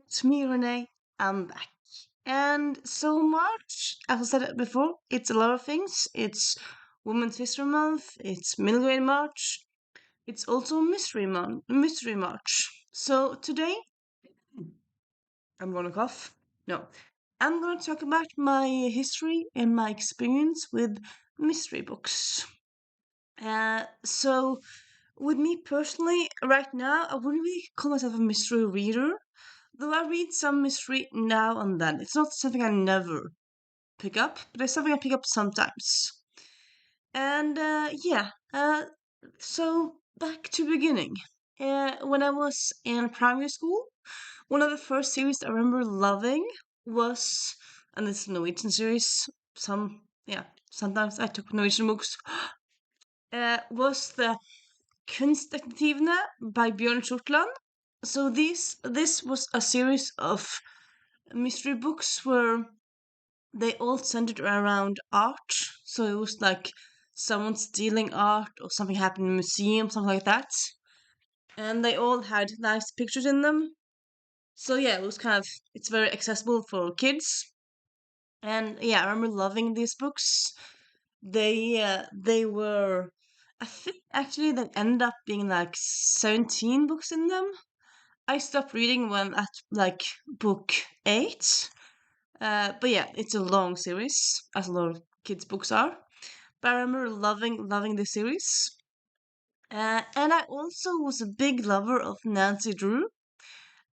It's me, Renee. I'm back. And so much, as I said it before, it's a lot of things. It's Women's History Month, it's Middle Grade March, it's also Mystery March. So today, I'm gonna cough. No, I'm gonna talk about my history and my experience with mystery books. So with me personally, right now, I wouldn't really call myself a mystery reader. Though I read some mystery now and then. It's not something I never pick up, but it's something I pick up sometimes. And so back to beginning. When I was in primary school, one of the first series I remember loving was, and this is a Norwegian series. Sometimes I took Norwegian books. Was the Kunstdetektivene by Bjørn Sortland. So this was a series of mystery books where they all centered around art. So it was like someone stealing art or something happened in a museum, something like that. And they all had nice pictures in them. So yeah, it's very accessible for kids. And yeah, I remember loving these books. They were, I think actually they ended up being like 17 books in them. I stopped reading when at like book 8. But yeah, it's a long series, as a lot of kids' books are. But I remember loving this series. And I also was a big lover of Nancy Drew.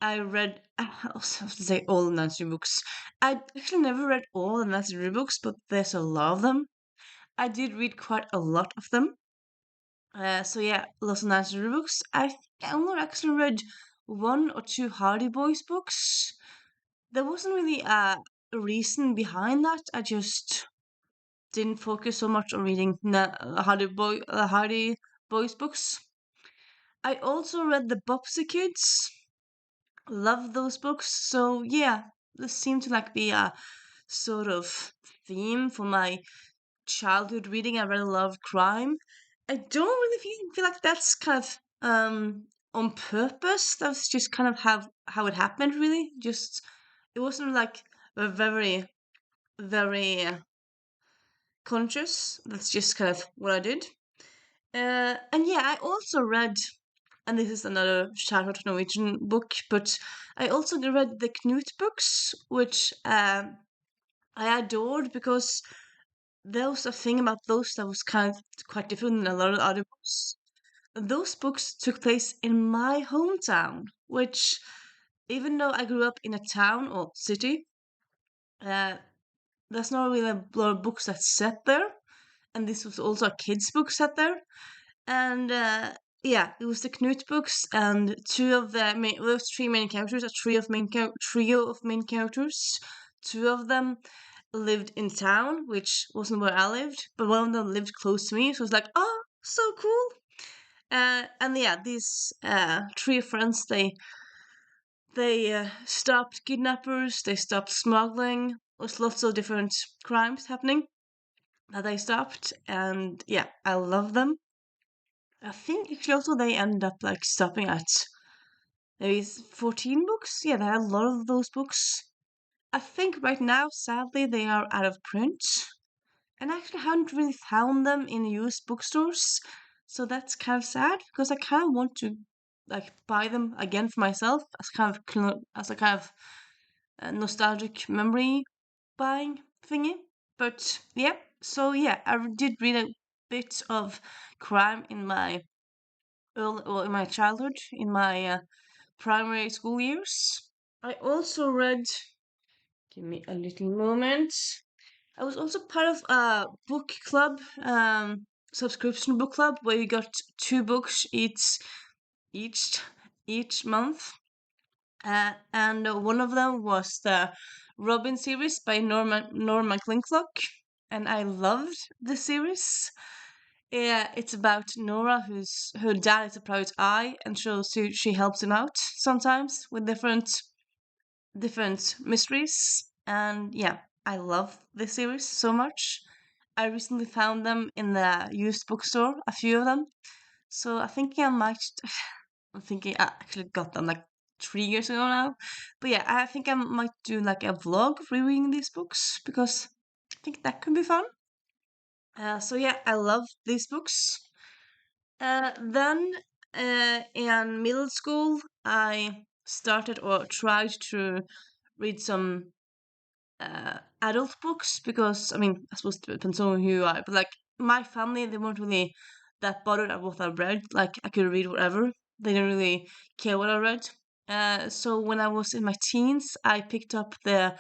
I read, I also have to say all the Nancy Drew books. I actually never read all the Nancy Drew books, but there's a lot of them. I did read quite a lot of them. So yeah, lots of Nancy Drew books. I think I only actually read one or two Hardy Boys books. There wasn't really a reason behind that. I just didn't focus so much on reading Hardy Boys books. I also read the Bopsy Kids. Love those books. So yeah, this seemed to like be a sort of theme for my childhood reading. I read a lot of crime. I don't really feel like that's kind of on purpose. That's just kind of how it happened. Really, just it wasn't like a very conscious. That's just kind of what I did. And yeah, I also read, and this is another shout out to Norwegian book, but I also read the Knut books, which I adored because there was a thing about those that was kind of quite different than a lot of other books. Those books took place in my hometown, which, even though I grew up in a town or city, uh, there's not really a lot of books that's set there. And this was also a kids' book set there. And yeah, it was the Knut books, and two of the main, well, those three main characters, a trio of main characters. Two of them lived in town, which wasn't where I lived, but one of them lived close to me, so it was like, oh, so cool. And yeah, these three friends, they stopped kidnappers, they stopped smuggling. There was lots of different crimes happening that they stopped, and yeah, I love them. I think actually also they end up like stopping at maybe 14 books. Yeah, they had a lot of those books. I think right now, sadly, they are out of print. And I actually haven't really found them in used bookstores. So that's kind of sad because I kind of want to like buy them again for myself as as a kind of nostalgic memory buying thingy. But yeah, so yeah, did read a bit of crime in my in my childhood, in my primary school years. I also read. Give me a little moment. I was also part of a book club, subscription book club, where you got two books each each month, and one of them was the Robin series by Norman Klinklock, and I loved the series. Yeah, it's about Nora, whose her dad is a private eye, and she helps him out sometimes with different mysteries. And yeah, I love this series so much. I recently found them in the used bookstore, a few of them. So I think I might. I'm thinking I actually got them like 3 years ago now. But yeah, I think I might do like a vlog rereading these books because I think that could be fun. So yeah, I love these books. Then in middle school, I started or tried to read some adult books because I mean I suppose it depends on who you are, but like my family they weren't really that bothered at what I read. Like I could read whatever. They didn't really care what I read. So when I was in my teens, I picked up the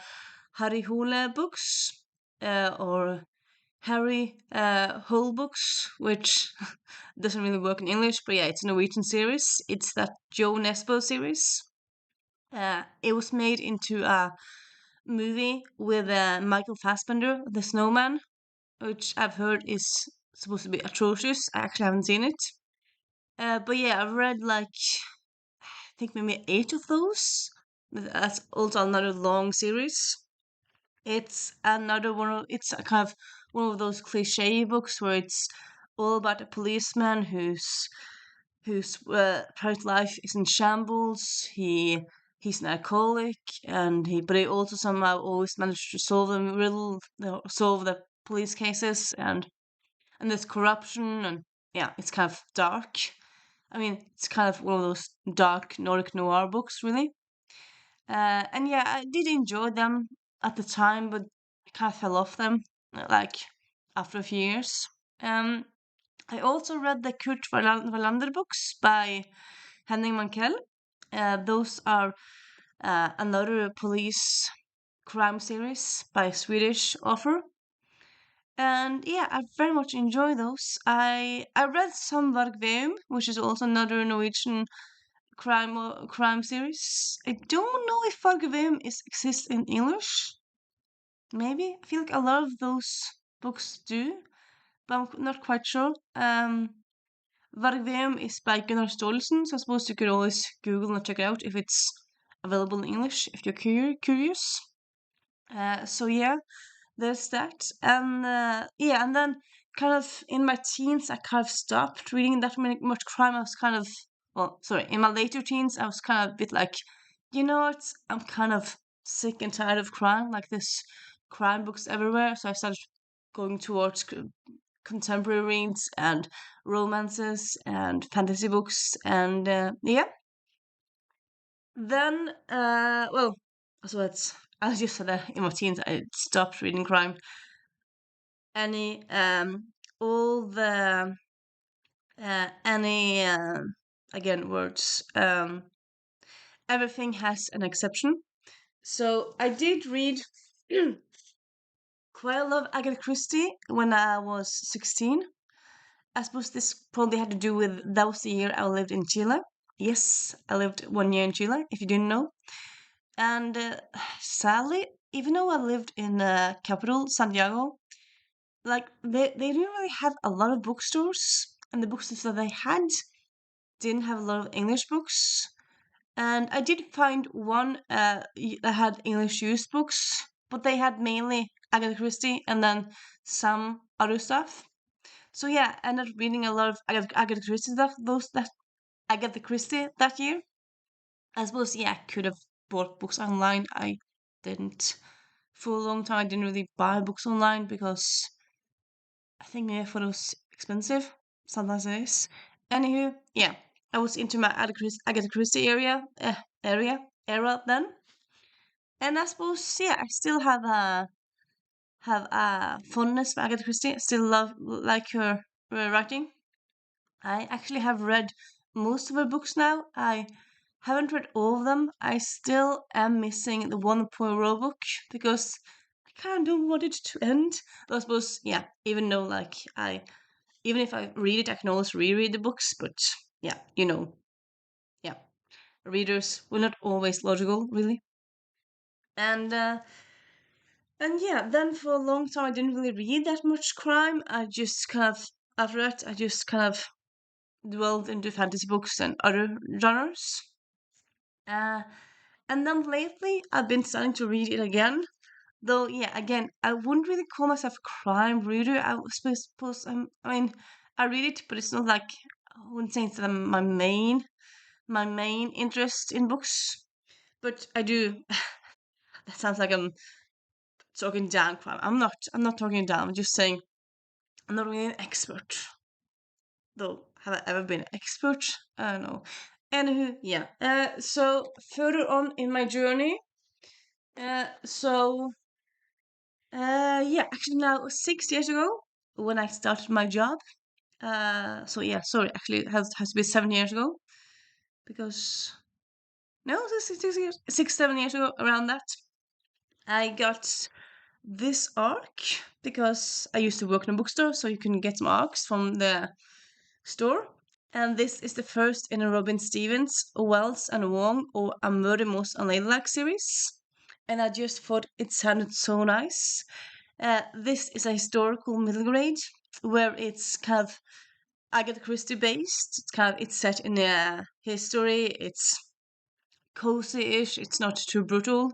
Harry Hole books, or Harry Hole books, which doesn't really work in English, but yeah, it's a Norwegian series. It's that Joe Nesbo series. It was made into a movie with Michael Fassbender, The Snowman, which I've heard is supposed to be atrocious. I actually haven't seen it. But yeah, I've read like I think maybe 8 of those. That's also another long series. It's another one of it's a kind of one of those cliche books where it's all about a policeman whose private life is in shambles. He's an alcoholic, and he also somehow always managed to solve the police cases, and there's corruption, and yeah, it's kind of dark. I mean, it's kind of one of those dark Nordic noir books, really. And yeah, I did enjoy them at the time, but I kind of fell off them like after a few years. Um, I also read the Wallander books by Henning Mankell. Those are another police crime series by a Swedish author. And yeah, I very much enjoy those. I read some Vargveum, which is also another Norwegian crime series. I don't know if Vargveum is exists in English. Maybe I feel like a lot of those books do, but I'm not quite sure. Vargveum is by Gunnar Stolzen, so I suppose you could always Google and check it out if it's available in English if you're curious. So yeah, there's that, and yeah, and then kind of in my teens, I kind of stopped reading that much crime. I was kind of well, sorry, in my later teens, I was kind of a bit like, you know what, I'm kind of sick and tired of crime. Like this crime books everywhere, so I started going towards contemporary reads and romances and fantasy books, and yeah. Then, well, so it's as you said that in my teens, I stopped reading crime. Any all the any again words everything has an exception. So I did read quite a lot of Agatha Christie when I was 16. I suppose this probably had to do with that was the year I lived in Chile. Yes, I lived 1 year in Chile, if you didn't know. And sadly, even though I lived in the capital, Santiago, like they didn't really have a lot of bookstores, and the bookstores that they had didn't have a lot of English books. And I did find one that had English used books, but they had mainly Agatha Christie and then some other stuff. So yeah, I ended up reading a lot of Agatha Christie stuff. Those that Agatha Christie that year. I suppose yeah, I could have bought books online. I didn't for a long time. I didn't really buy books online because I think maybe I thought it was expensive. Sometimes it is. Anywho, yeah, I was into my Agatha Christie era then, and I suppose yeah, I still have a fondness for Agatha Christie. I still like her writing. I actually have read most of her books now. I haven't read all of them. I still am missing the one Poirot book because I kind of don't want it to end. But I suppose yeah, even if I read it, I can always reread the books. But yeah, yeah, readers were not always logical, really. And and yeah, then for a long time I didn't really read that much crime. I just kind of after that I just kind of dwelled into fantasy books and other genres. Uh, and then lately I've been starting to read it again. Though yeah, again I wouldn't really call myself a crime reader. I was suppose I mean I read it, but it's not like I wouldn't say it's my main my main interest in books, but I do. That sounds like I'm talking down crime. I'm not. I'm not talking down. I'm just saying I'm not really an expert. Though, have I ever been an expert? I don't know. Anywho, yeah. So further on in my journey, so yeah, actually now 6 years ago when I started my job. So yeah, sorry, actually it has to be 7 years ago because no, 6 years, 6 7 years ago, around that, I got this arc because I used to work in a bookstore, so you can get some arcs from the store. And this is the first in a Robin Stevens, Wells and Wong, or A Murder Most Unladylike series. And I just thought it sounded so nice. This is a historical middle grade where it's kind of Agatha Christie based. It's set in a history. It's cozy-ish. It's not too brutal.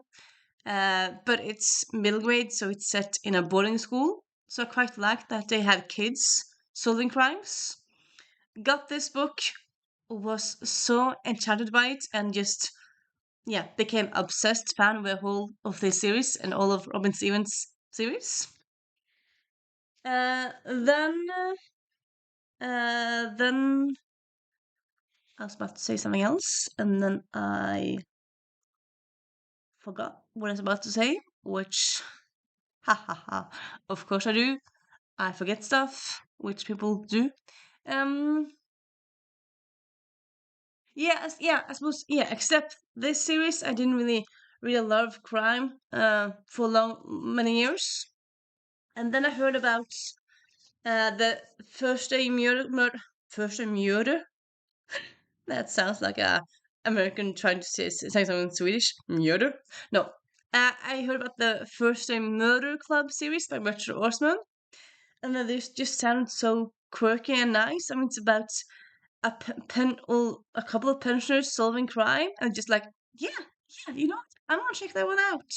But it's middle grade, so it's set in a boarding school. So I quite like that they had kids solving crimes. Got this book, was so enchanted by it, and just yeah became obsessed fan with the whole of this series and all of Robin Stevens series. Then I was about to say something else, and then I forgot what I was about to say, which ha ha ha. Of course I do. I forget stuff, which people do. Um, yeah, yeah, I suppose yeah. Except this series, I didn't really love crime for long many years, and then I heard about the first day murder. That sounds like a American trying to say something in Swedish. Murder? No. I heard about the First Day Murder Club series by Richard Osman, and then this just sounds so quirky and nice. I mean, it's about a couple of pensioners solving crime, and just like, yeah, yeah, you know what? I'm gonna check that one out.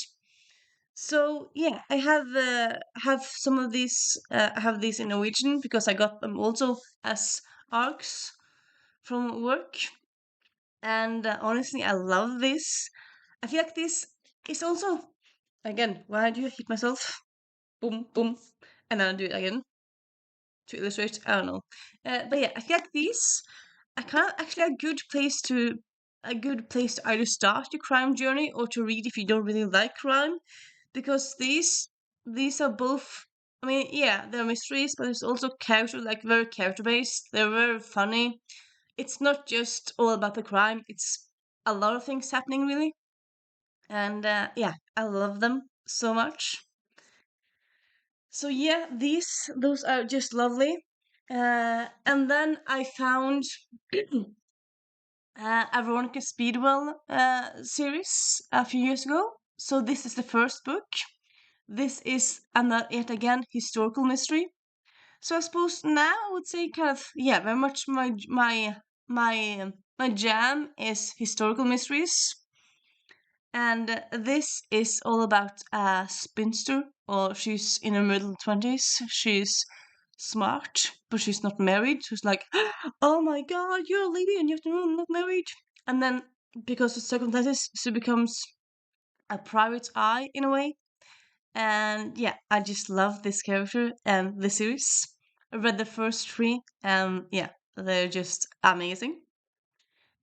So yeah, I have some of these. I have these in Norwegian because I got them also as arcs from work, and honestly, I love this. I feel like this is also again. Why do you hit myself? Boom, boom, and then I do it again to illustrate. I don't know, but yeah, I feel like these are kind of actually a good place to either start your crime journey or to read if you don't really like crime, because these are both. I mean, yeah, they're mysteries, but it's also very character based. They're very funny. It's not just all about the crime. It's a lot of things happening really, and yeah, I love them so much. So yeah, those are just lovely. And then I found a Veronica Speedwell series a few years ago. So this is the first book. This is another yet again historical mystery. So I suppose now I would say kind of yeah, very much my jam is historical mysteries. And this is all about a spinster, or she's in her middle 20s. She's smart, but she's not married. She's like, oh my god, you're a lady and you're not married. And then, because of circumstances, she becomes a private eye in a way. And yeah, I just love this character and the series. I read the first three, and yeah, they're just amazing.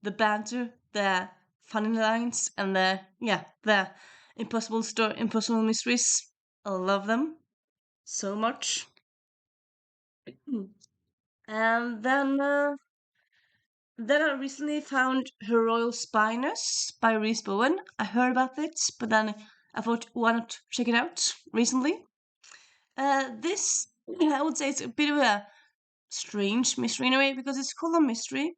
The banter, the funny lines, and the impossible mysteries. I love them so much. Mm. And then I recently found Her Royal Spyness by Reese Bowen. I heard about it, but then I thought, why not check it out recently? This I would say it's a bit of a strange mystery in a way because it's called a mystery,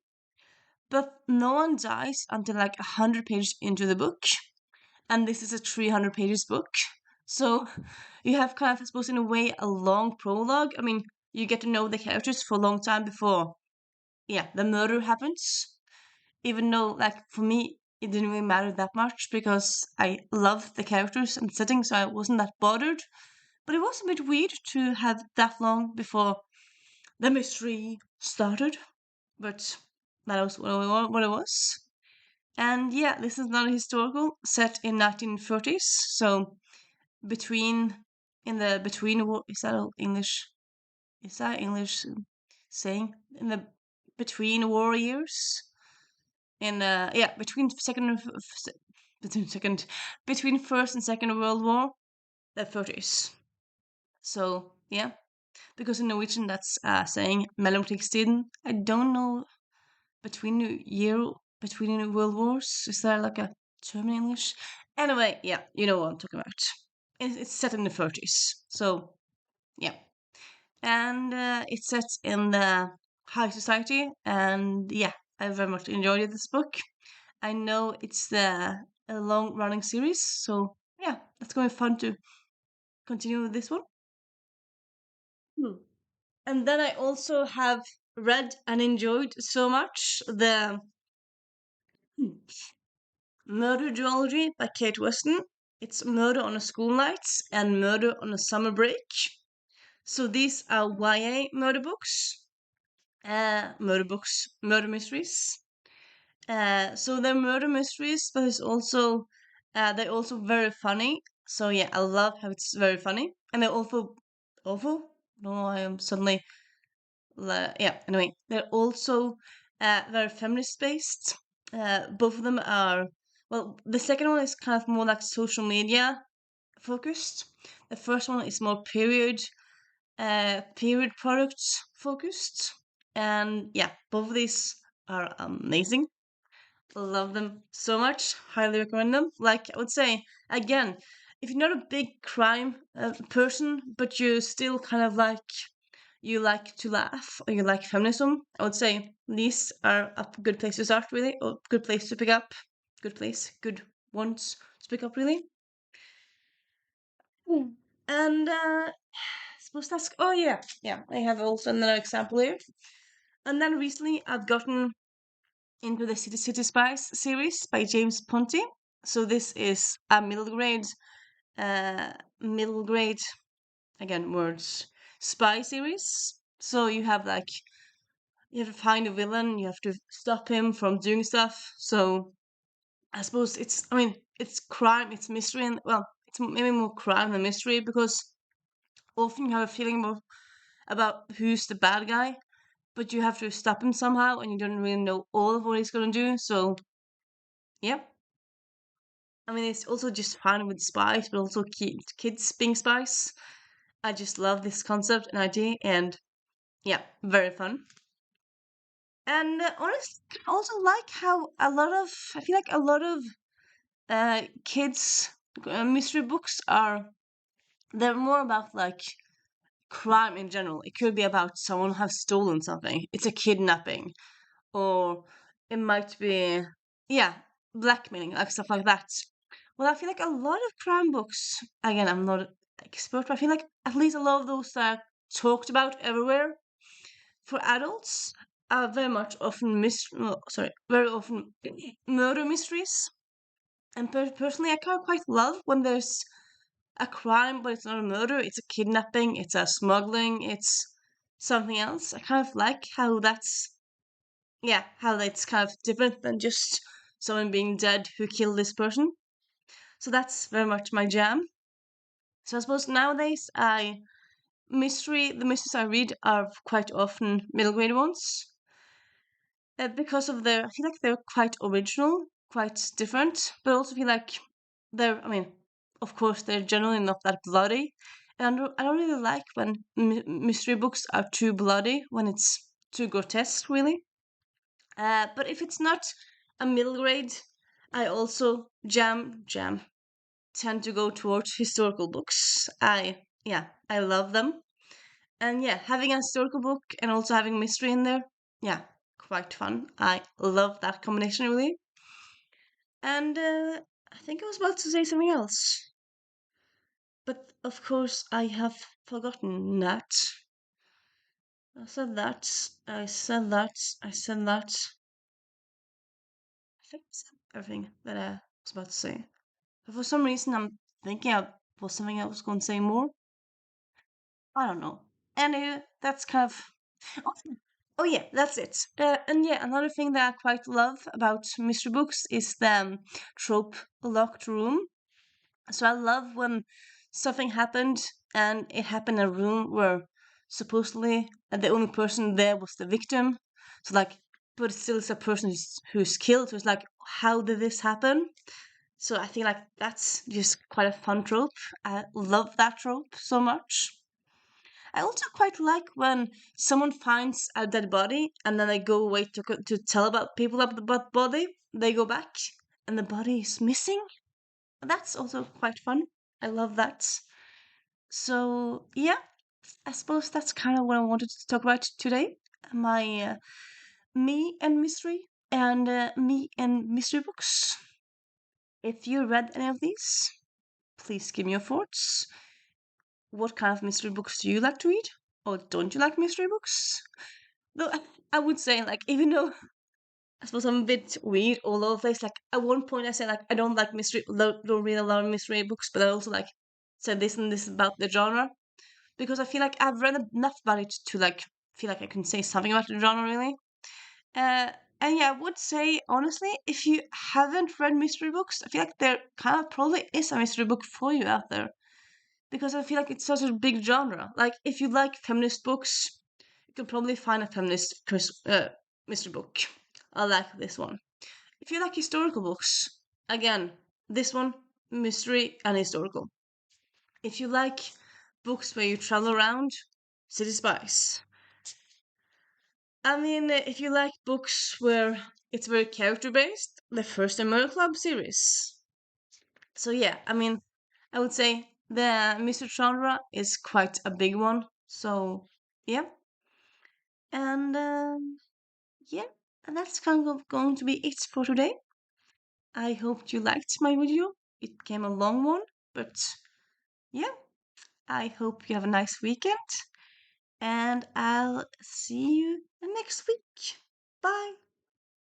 but no one dies until like 100 pages into the book, and this is a 300 pages book. So you have kind of, I suppose, in a way, a long prologue. I mean, you get to know the characters for a long time before, yeah, the murder happens. Even though, like, for me, it didn't really matter that much because I loved the characters and setting, so I wasn't that bothered. But it was a bit weird to have that long before the mystery started. But that was what it was. And yeah, this is not a historical, set in 1930s. So between in the between war, is that English? Is that English saying in the between war years? In yeah, between between second between First and Second World War, the 30s. So yeah, because in Norwegian that's saying mellomkrigstiden. I don't know between between world wars. Is there like a term in English? Anyway, yeah, you know what I'm talking about. It's set in the 30s. So yeah, and it's set in the high society. And yeah, I very much enjoyed this book. I know it's a long running series, so yeah, it's going to be fun to continue with this one. Hmm. And then I also have read and enjoyed so much the hmm, Murder Duology by Kate Weston. It's Murder on a School Night and Murder on a Summer Break. So these are YA murder mysteries. So they're murder mysteries, but it's also they're also very funny. So yeah, I love how it's very funny, and they're also awful. No, I am suddenly yeah. Anyway, they're also very feminist based. Both of them are well. The second one is kind of more like social media focused. The first one is more period products focused, and yeah, both of these are amazing. Love them so much. Highly recommend them. Like I would say again, if you're not a big crime person, but you still kind of like you like to laugh or you like feminism, I would say these are a good place to start. Really, or good place to pick up. Good place, good ones to pick up. Really. Mm. And suppose that's oh yeah. I have also another example here. And then recently I've gotten into the City Spies series by James Ponti. So this is a uh, middle grade, again words, spy series. So you have like you have to find a villain, you have to stop him from doing stuff. So I suppose I mean, it's crime, it's mystery, and well, it's maybe more crime than mystery because often you have a feeling about who's the bad guy, but you have to stop him somehow, and you don't really know all of what he's gonna do. So yeah, I mean, it's also just fun with spies, but also kids being spies. I just love this concept and idea, and yeah, very fun. And honestly, I also like how I feel like a lot of kids mystery books they're more about like crime in general. It could be about someone has stolen something. It's a kidnapping, or it might be yeah, blackmailing, like stuff like that. Well, I feel like a lot of crime books, again, I'm not an expert, but I feel like at least a lot of those that are talked about everywhere for adults are very much often very often murder mysteries. And personally, I kind of quite love when there's a crime, but it's not a murder, it's a kidnapping, it's a smuggling, it's something else. I kind of like how that's kind of different than just someone being dead who killed this person. So that's very much my jam. So I suppose nowadays the mysteries I read are quite often middle grade ones. Because of I feel like they're quite original, quite different, but also feel like I mean, of course, they're generally not that bloody. And I don't really like when mystery books are too bloody, when it's too grotesque, really. But if it's not a middle grade, I also tend to go towards historical books. I love them. And yeah, having a historical book and also having mystery in there, yeah, quite fun. I love that combination really. And I think I was about to say something else, but of course I have forgotten that. I said that. I said that. I said that. I think I said everything that I was about to say. But for some reason, I'm thinking of was something I was going to say more. I don't know. Anyway, that's kind of. Oh yeah, that's it. And yeah, another thing that I quite love about mystery books is the trope locked room. So I love when something happened and it happened in a room where supposedly the only person there was the victim. So like, but it still is a person who's killed. So it's like, how did this happen? So I think like that's just quite a fun trope. I love that trope so much. I also quite like when someone finds a dead body and then they go away to tell about people about the body. They go back and the body is missing. That's also quite fun. I love that. So yeah, I suppose that's kind of what I wanted to talk about today. My me and mystery and me and mystery books. If you read any of these, please give me your thoughts. What kind of mystery books do you like to read? Or don't you like mystery books? Though I would say, like, even though I suppose I'm a bit weird all over the place, like, at one point I said, like, I don't like mystery, don't read a lot of mystery books, but I also, like, said this and this about the genre. Because I feel like I've read enough about it to, like, feel like I can say something about the genre, really. Uh, and yeah, I would say, honestly, if you haven't read mystery books, I feel like there kind of probably is a mystery book for you out there because I feel like it's such a big genre. Like, if you like feminist books, you could probably find a mystery book. I like this one. If you like historical books, again, this one, mystery and historical. If you like books where you travel around, City Spice. I mean, if you like books where it's very character based, the first and Murder Club series. So yeah, I mean, I would say the mystery genre is quite a big one. So yeah, and yeah, and that's kind of going to be it for today. I hope you liked my video. It became a long one, but yeah, I hope you have a nice weekend, and I'll see you next week. Bye.